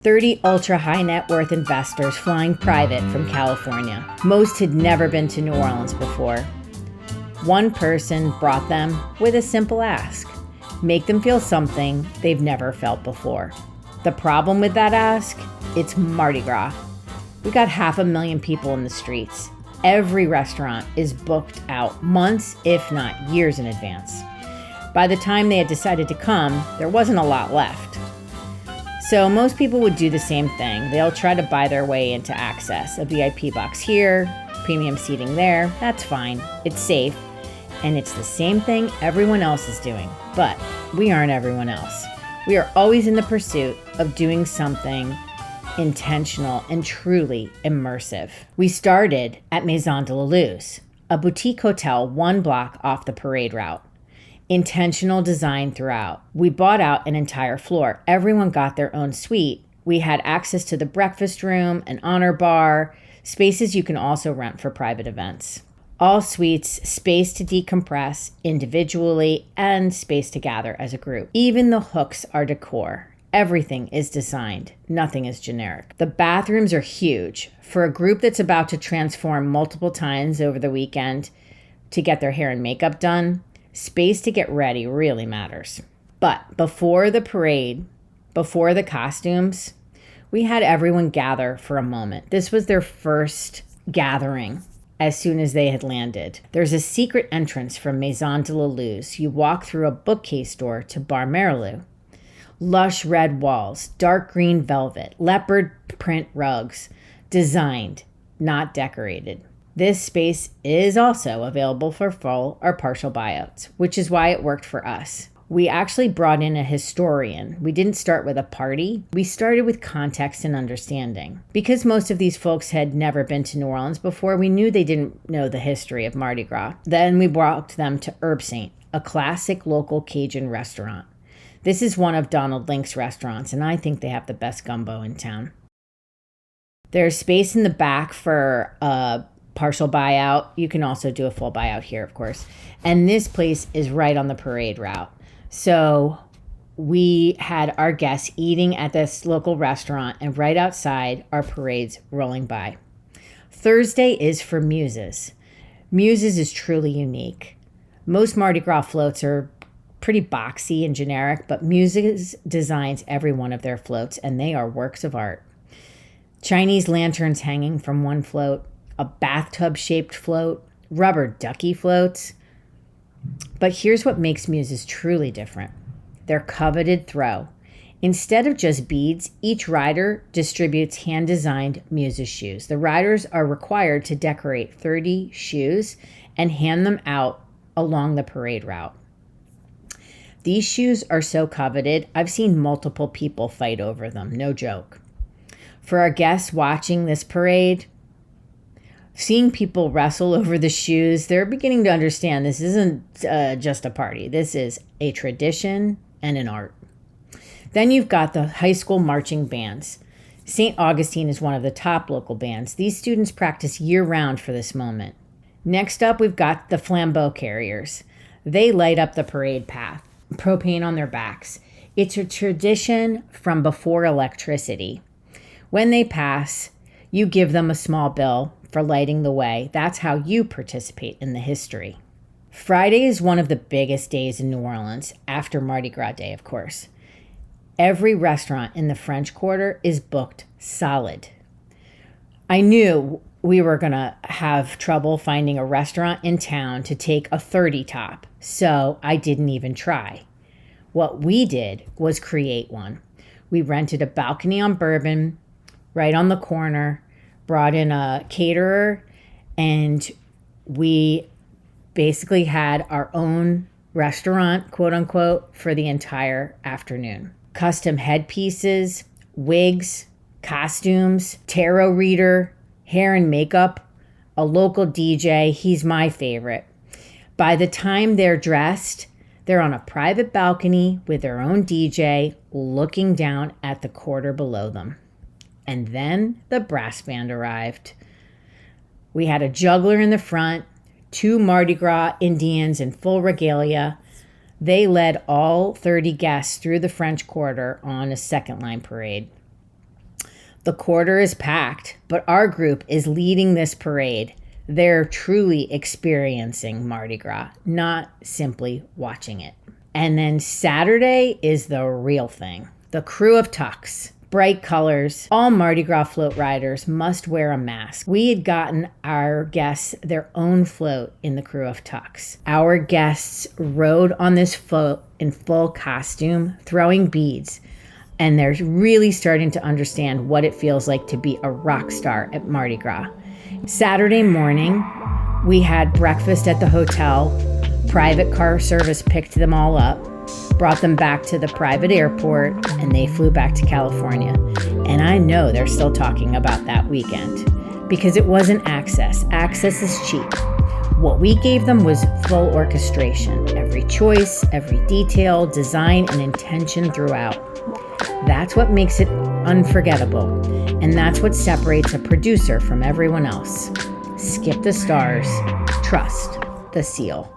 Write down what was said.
30 ultra-high net worth investors flying private from California. Most had never been to New Orleans before. One person brought them with a simple ask: make them feel something they've never felt before. The problem with that ask? It's Mardi Gras. We got 500,000 people in the streets. Every restaurant is booked out months, if not years in advance. By the time they had decided to come, there wasn't a lot left. So most people would do the same thing. They'll try to buy their way into access. A VIP box here, premium seating there. That's fine. It's safe. And it's the same thing everyone else is doing. But we aren't everyone else. We are always in the pursuit of doing something intentional and truly immersive. We started at Maison de la Luz, a boutique hotel 1 block off the parade route. Intentional design throughout. We bought out an entire floor. Everyone got their own suite. We had access to the breakfast room, an honor bar, spaces you can also rent for private events. All suites, space to decompress individually and space to gather as a group. Even the hooks are decor. Everything is designed. Nothing is generic. The bathrooms are huge. For a group that's about to transform multiple times over the weekend to get their hair and makeup done, space to get ready really matters. But before the parade, before the costumes, we had everyone gather for a moment. This was their first gathering as soon as they had landed. There's a secret entrance from Maison de la Luz. You walk through a bookcase door to Bar Marilou. Lush red walls, dark green velvet, leopard print rugs, designed, not decorated. This space is also available for full or partial buyouts, which is why it worked for us. We actually brought in a historian. We didn't start with a party. We started with context and understanding. Because most of these folks had never been to New Orleans before, we knew they didn't know the history of Mardi Gras. Then we brought them to Herbsaint, a classic local Cajun restaurant. This is one of Donald Link's restaurants, and I think they have the best gumbo in town. There's space in the back for partial buyout. You can also do a full buyout here, of course. And this place is right on the parade route. So we had our guests eating at this local restaurant, and right outside are parades rolling by. Thursday is for Muses. Muses is truly unique. Most Mardi Gras floats are pretty boxy and generic, but Muses designs every one of their floats, and they are works of art. Chinese lanterns hanging from one float, a bathtub-shaped float, rubber ducky floats. But here's what makes Muses truly different. Their coveted throw. Instead of just beads, each rider distributes hand-designed Muses shoes. The riders are required to decorate 30 shoes and hand them out along the parade route. These shoes are so coveted, I've seen multiple people fight over them, no joke. For our guests watching this parade, seeing people wrestle over the shoes, they're beginning to understand this isn't just a party. This is a tradition and an art. Then you've got the high school marching bands. St. Augustine is one of the top local bands. These students practice year-round for this moment. Next up, we've got the Flambeaux carriers. They light up the parade path, propane on their backs. It's a tradition from before electricity. When they pass, you give them a small bill for lighting the way. That's how you participate in the history. Friday is one of the biggest days in New Orleans, after Mardi Gras Day, of course. Every restaurant in the French Quarter is booked solid. I knew we were going to have trouble finding a restaurant in town to take a 30 top, so I didn't even try. What we did was create one. We rented a balcony on Bourbon, right on the corner, brought in a caterer, and we basically had our own restaurant, quote unquote, for the entire afternoon. Custom headpieces, wigs, costumes, tarot reader, hair and makeup, a local DJ. He's my favorite. By the time they're dressed, they're on a private balcony with their own DJ looking down at the quarter below them. And then the brass band arrived. We had a juggler in the front, 2 Mardi Gras Indians in full regalia. They led all 30 guests through the French Quarter on a second line parade. The quarter is packed, but our group is leading this parade. They're truly experiencing Mardi Gras, not simply watching it. And then Saturday is the real thing. The Krewe of Tucks. Bright colors. All Mardi Gras float riders must wear a mask. We had gotten our guests their own float in the Krewe of Tucks. Our guests rode on this float in full costume, throwing beads. And they're really starting to understand what it feels like to be a rock star at Mardi Gras. Saturday morning, we had breakfast at the hotel. Private car service picked them all up, brought them back to the private airport, and they flew back to California. And I know they're still talking about that weekend because it wasn't access. Access is cheap. What we gave them was full orchestration, every choice, every detail, design, and intention throughout. That's what makes it unforgettable, and that's what separates a producer from everyone else. Skip the stars, trust the seal.